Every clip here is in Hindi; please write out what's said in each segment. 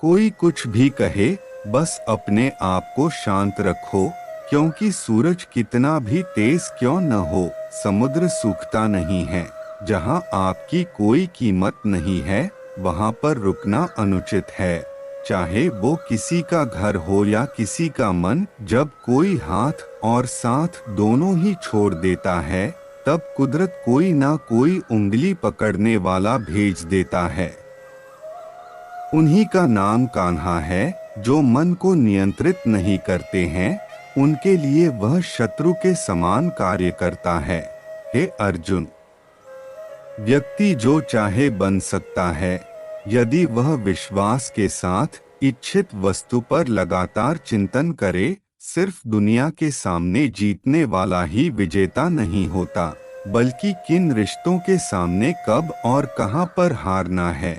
कोई कुछ भी कहे, बस अपने आप को शांत रखो, क्योंकि सूरज कितना भी तेज क्यों न हो, समुद्र सूखता नहीं है। जहाँ आपकी कोई कीमत नहीं है, वहाँ पर रुकना अनुचित है। चाहे वो किसी का घर हो या किसी का मन, जब कोई हाथ और साथ दोनों ही छोड़ देता है, तब कुदरत कोई ना कोई उंगली पकड़ने वाला भेज देता है। उन्हीं का नाम कान्हा है, जो मन को नियंत्रित नहीं करते हैं, उनके लिए वह शत्रु के समान कार्य करता है। हे अर्जुन, व्यक्ति जो चाहे बन सकता है, यदि वह विश्वास के साथ इच्छित वस्तु पर लगातार चिंतन करे। सिर्फ दुनिया के सामने जीतने वाला ही विजेता नहीं होता, बल्कि किन रिश्तों के सामने कब और कहां पर हारना है,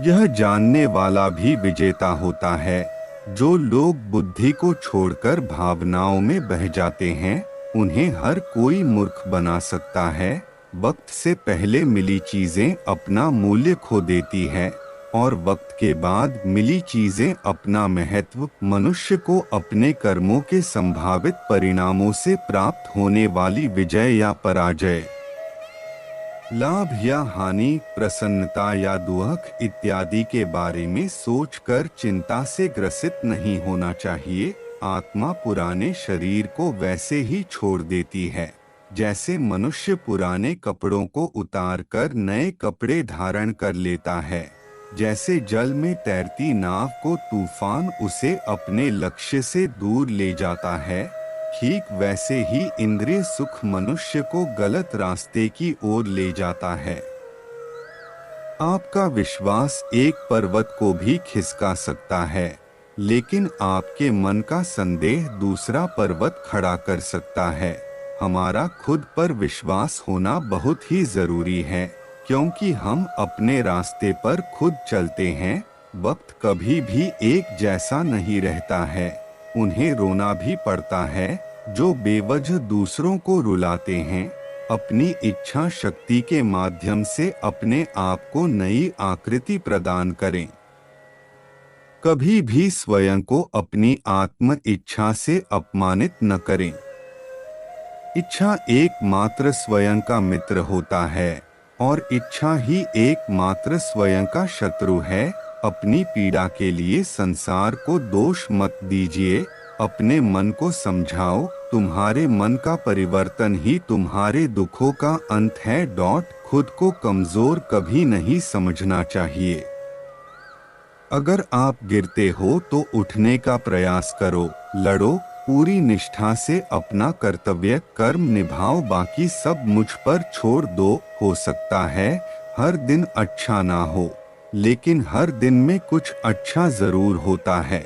यह जानने वाला भी विजेता होता है। जो लोग बुद्धि को छोड़कर भावनाओं में बह जाते हैं, उन्हें हर कोई मूर्ख बना सकता है। वक्त से पहले मिली चीजें अपना मूल्य खो देती है, और वक्त के बाद मिली चीजें अपना महत्व। मनुष्य को अपने कर्मों के संभावित परिणामों से प्राप्त होने वाली विजय या पराजय, लाभ या हानि, प्रसन्नता या दुख इत्यादि के बारे में सोचकर चिंता से ग्रसित नहीं होना चाहिए। आत्मा पुराने शरीर को वैसे ही छोड़ देती है, जैसे मनुष्य पुराने कपड़ों को उतारकर नए कपड़े धारण कर लेता है। जैसे जल में तैरती नाव को तूफान उसे अपने लक्ष्य से दूर ले जाता है, ठीक वैसे ही इंद्रिय सुख मनुष्य को गलत रास्ते की ओर ले जाता है। आपका विश्वास एक पर्वत को भी खिसका सकता है, लेकिन आपके मन का संदेह दूसरा पर्वत खड़ा कर सकता है। हमारा खुद पर विश्वास होना बहुत ही जरूरी है, क्योंकि हम अपने रास्ते पर खुद चलते हैं। वक्त कभी भी एक जैसा नहीं रहता है। उन्हें रोना भी पड़ता है जो बेवजह दूसरों को रुलाते हैं। अपनी इच्छा शक्ति के माध्यम से अपने आप को नई आकृति प्रदान करें। कभी भी स्वयं को अपनी आत्म इच्छा से अपमानित न करें। इच्छा एकमात्र स्वयं का मित्र होता है, और इच्छा ही एकमात्र स्वयं का शत्रु है। अपनी पीड़ा के लिए संसार को दोष मत दीजिए, अपने मन को समझाओ। तुम्हारे मन का परिवर्तन ही तुम्हारे दुखों का अंत है। खुद को कमजोर कभी नहीं समझना चाहिए। अगर आप गिरते हो तो उठने का प्रयास करो, लड़ो, पूरी निष्ठा से अपना कर्तव्य कर्म निभाओ, बाकी सब मुझ पर छोड़ दो। हो सकता है हर दिन अच्छा ना हो, लेकिन हर दिन में कुछ अच्छा जरूर होता है।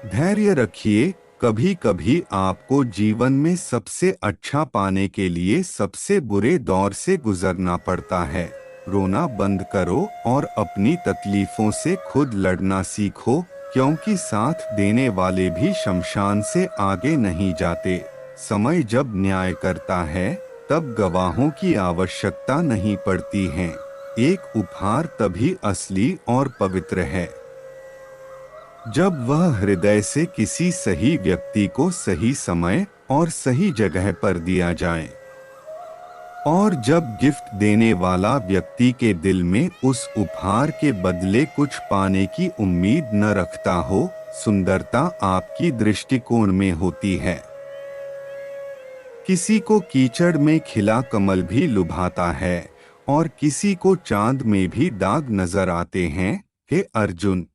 धैर्य रखिए। कभी कभी आपको जीवन में सबसे अच्छा पाने के लिए सबसे बुरे दौर से गुजरना पड़ता है। रोना बंद करो और अपनी तकलीफों से खुद लड़ना सीखो, क्योंकि साथ देने वाले भी शमशान से आगे नहीं जाते। समय जब न्याय करता है, तब गवाहों की आवश्यकता नहीं पड़ती है। एक उपहार तभी असली और पवित्र है जब वह हृदय से किसी सही व्यक्ति को सही समय और सही जगह पर दिया जाए, और जब गिफ्ट देने वाला व्यक्ति के दिल में उस उपहार के बदले कुछ पाने की उम्मीद न रखता हो। सुंदरता आपकी दृष्टिकोण में होती है। किसी को कीचड़ में खिला कमल भी लुभाता है, और किसी को चांद में भी दाग नजर आते हैं। हे अर्जुन,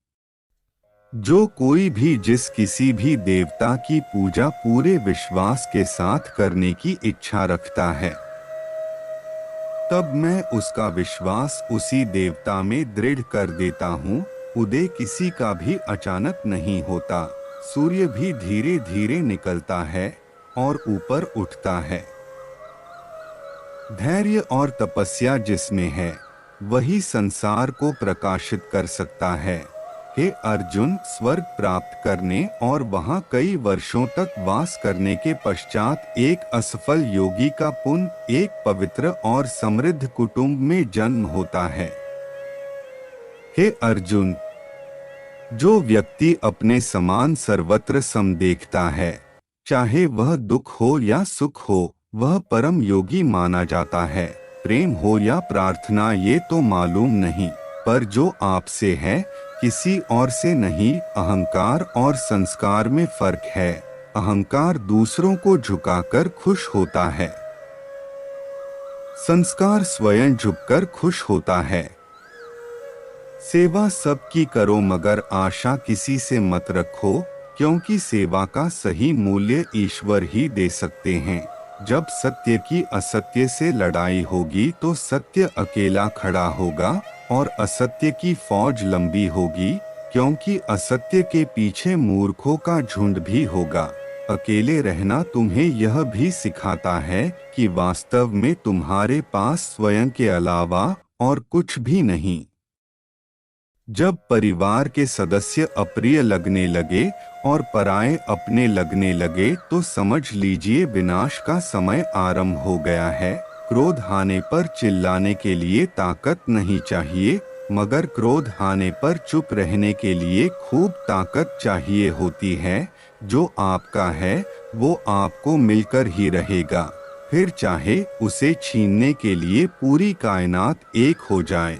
जो कोई भी जिस किसी भी देवता की पूजा पूरे विश्वास के साथ करने की इच्छा रखता है, तब मैं उसका विश्वास उसी देवता में दृढ़ कर देता हूँ। उदय किसी का भी अचानक नहीं होता। सूर्य भी धीरे धीरे निकलता है और ऊपर उठता है। धैर्य और तपस्या जिसमें है, वही संसार को प्रकाशित कर सकता है। हे अर्जुन, स्वर्ग प्राप्त करने और वहां कई वर्षों तक वास करने के पश्चात एक असफल योगी का पुण्य एक पवित्र और समृद्ध कुटुंब में जन्म होता है। हे अर्जुन, जो व्यक्ति अपने समान सर्वत्र सम देखता है, चाहे वह दुख हो या सुख हो, वह परम योगी माना जाता है। प्रेम हो या प्रार्थना ये तो मालूम नहीं, पर जो आपसे है किसी और से नहीं। अहंकार और संस्कार में फर्क है। अहंकार दूसरों को झुकाकर खुश होता है, संस्कार स्वयं झुककर खुश होता है। सेवा सबकी करो मगर आशा किसी से मत रखो, क्योंकि सेवा का सही मूल्य ईश्वर ही दे सकते हैं। जब सत्य की असत्य से लड़ाई होगी तो सत्य अकेला खड़ा होगा और असत्य की फौज लंबी होगी, क्योंकि असत्य के पीछे मूर्खों का झुंड भी होगा। अकेले रहना तुम्हें यह भी सिखाता है कि वास्तव में तुम्हारे पास स्वयं के अलावा और कुछ भी नहीं। जब परिवार के सदस्य अप्रिय लगने लगे और पराये अपने लगने लगे तो समझ लीजिए विनाश का समय आरंभ हो गया है। क्रोध आने पर चिल्लाने के लिए ताकत नहीं चाहिए, मगर क्रोध आने पर चुप रहने के लिए खूब ताकत चाहिए होती है। जो आपका है वो आपको मिलकर ही रहेगा, फिर चाहे उसे छीनने के लिए पूरी कायनात एक हो जाए।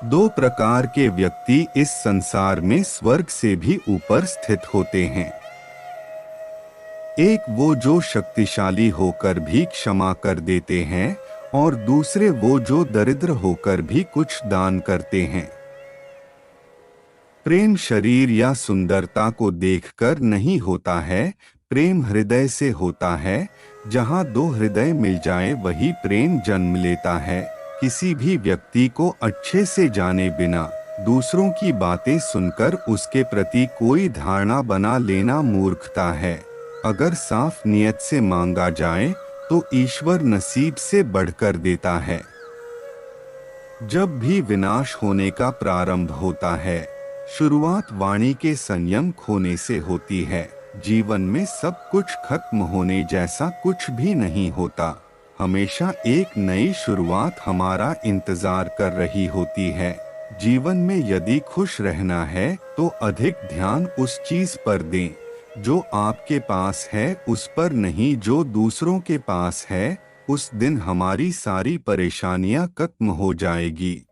दो प्रकार के व्यक्ति इस संसार में स्वर्ग से भी ऊपर स्थित होते हैं। एक वो जो शक्तिशाली होकर भी क्षमा कर देते हैं, और दूसरे वो जो दरिद्र होकर भी कुछ दान करते हैं। प्रेम शरीर या सुंदरता को देखकर नहीं होता है, प्रेम हृदय से होता है। जहाँ दो हृदय मिल जाए वही प्रेम जन्म लेता है। किसी भी व्यक्ति को अच्छे से जाने बिना दूसरों की बातें सुनकर उसके प्रति कोई धारणा बना लेना मूर्खता है। अगर साफ नियत से मांगा जाए तो ईश्वर नसीब से बढ़कर देता है। जब भी विनाश होने का प्रारंभ होता है, शुरुआत वाणी के संयम खोने से होती है। जीवन में सब कुछ खत्म होने जैसा कुछ भी नहीं होता। हमेशा एक नई शुरुआत हमारा इंतजार कर रही होती है। जीवन में यदि खुश रहना है तो अधिक ध्यान उस चीज पर दें जो आपके पास है, उस पर नहीं जो दूसरों के पास है। उस दिन हमारी सारी परेशानियां खत्म हो जाएगी।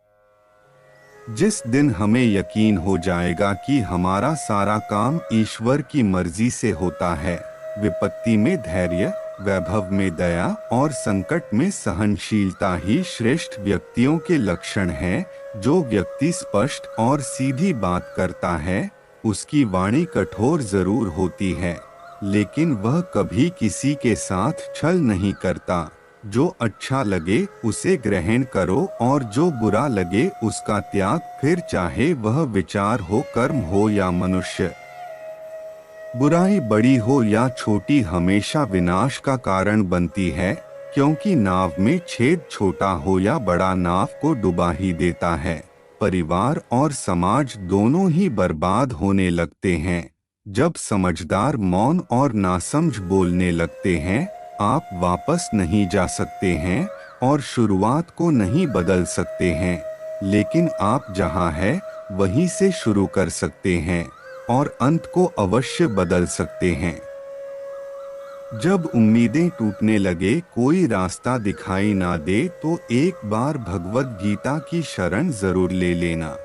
जिस दिन हमें यकीन हो जाएगा कि हमारा सारा काम ईश्वर की मर्जी से होता है। विपत्ति में धैर्य, वैभव में दया और संकट में सहनशीलता ही श्रेष्ठ व्यक्तियों के लक्षण हैं। जो व्यक्ति स्पष्ट और सीधी बात करता है, उसकी वाणी कठोर जरूर होती है, लेकिन वह कभी किसी के साथ छल नहीं करता। जो अच्छा लगे उसे ग्रहण करो और जो बुरा लगे उसका त्याग, फिर चाहे वह विचार हो, कर्म हो या मनुष्य। बुराई बड़ी हो या छोटी हमेशा विनाश का कारण बनती है, क्योंकि नाव में छेद छोटा हो या बड़ा नाव को डुबा ही देता है। परिवार और समाज दोनों ही बर्बाद होने लगते हैं। जब समझदार मौन और नासमझ बोलने लगते हैं, आप वापस नहीं जा सकते हैं और शुरुआत को नहीं बदल सकते हैं, लेकिन आप जहां हैं वहीं से शुरू कर सकते हैं और अंत को अवश्य बदल सकते हैं। जब उम्मीदें टूटने लगे, कोई रास्ता दिखाई ना दे, तो एक बार भगवद गीता की शरण जरूर ले लेना।